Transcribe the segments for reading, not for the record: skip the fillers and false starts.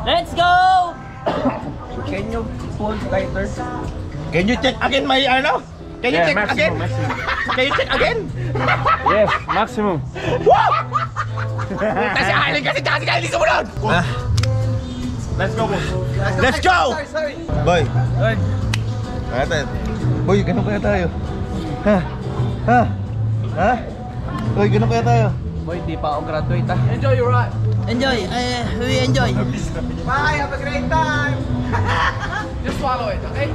Let's go! Can you pull tighter? Can you check again my ano? Can you check again? Can you check again? Yes, maximum. Wow! Kasi alin kasi kaya hindi sumunod! Let's go, boss. Let's go! Boy. Boy. Natin. Boy, ganun kaya tayo? Ha? Ha? Ha? Boy, ganun kaya tayo? Boy, di pa ako graduate ah. Enjoy your ride. Enjoy, we enjoy. Bye, have a great time. Just swallow it, okay?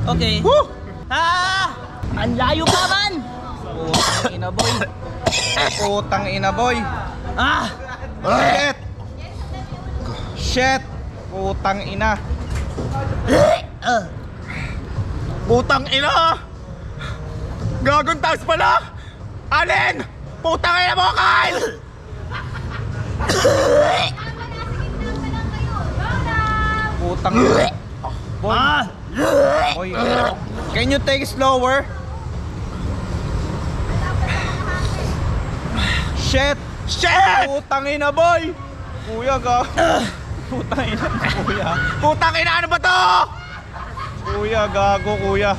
Okay. Woo! Ang layo pa man! Putang ina boy. Putang ina boy. Shit! Shit. Putang ina. Putang ina! Gagong taas pala! Alin! Putang ina mo, Kyle! Putang ina. Boy. Boy. Can you take it slower? Shit! Shit! Putang ina boy! Kuya ka. Putang ina kuya. Putang ina, ano ba to? Kuya, gago kuya.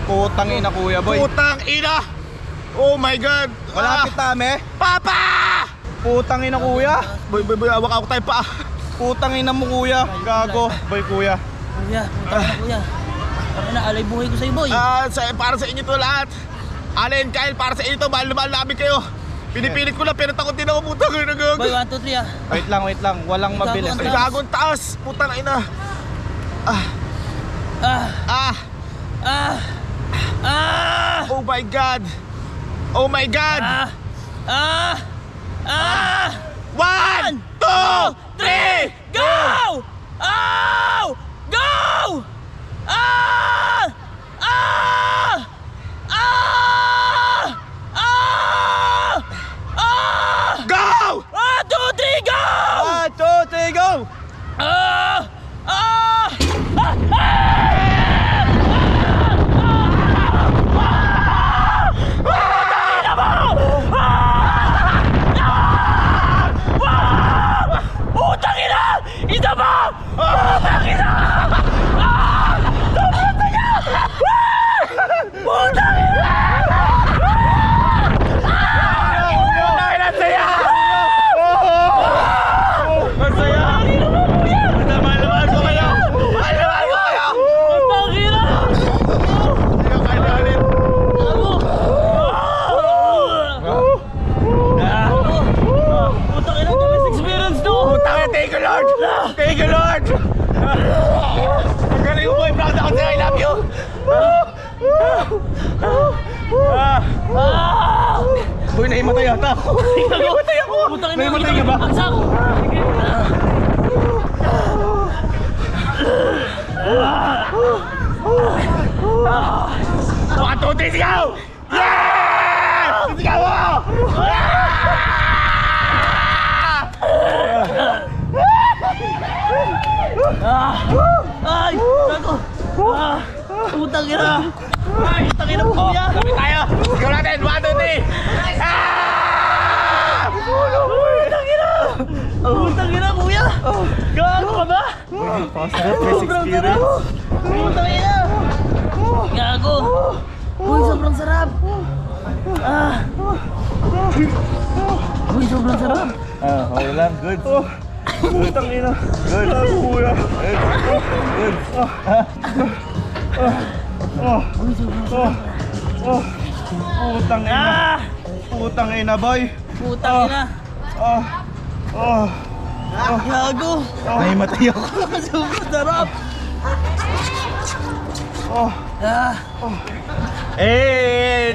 Putang ina kuya boy. Putang ina! Oh my God! Malapit tame. Papa! Putang ina kuya. Boy, awak ako tayo pa. Putang ina mo kuya. Gago. Boy kuya. Kuya, kuya. Para na alay buhay ko sa'yo, boy. Para sa inyo to lahat. Alin, Kyle, para sa inyo to. Mahal na mahal namin kayo. Pinipilit ko lang, pero takot din ako. Putang ina, gago. Boy, 1, 2, 3 Wait lang. Walang mabilis. Gago, Gagong taas. Putang ina. Oh my God. Oh my God. 1, 2, 3, go! Oh! Go! go! 1, 2, 3, go! 1, 2, 3, go! Putang ina! Isa pa! Putang ina! Sobrang saya! Putang ina! Putang ina, saya! Ang saya! Mahal ko kayo! Mahal ko kayo! Putang ina! Hindi ka kailangan. Putang ina, the best experience to! Putang ina, thank you Lord! Thank you Lord! Ang galing mo boy, proud ako sa'yo, I love you! Boy, nahimatay yata ako! Nahimatay ako! Putang ina, Nahimatay ka ba? Pagsak! One, two, three, sigaw! Yeah! Sigaw mo! Ay! Gago! Putang ina! Putang ina po kuya! Lapit tayo! Sigaw natin! One, two, three! Putang ina! Putang ina kuya! Gago ka ba? Sobrang sarap! Putang ina! Gago! Uy, sobrang sarap! Uy, sobrang sarap! Okay lang, good. Putang ina. Good. Kuya. Good. Uy, sobrang sarap! Putang ina. Putang ina boy. Putang ina! Gago! Nahimatay ako. Sobrang sarap!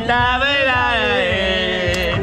Dami na eh.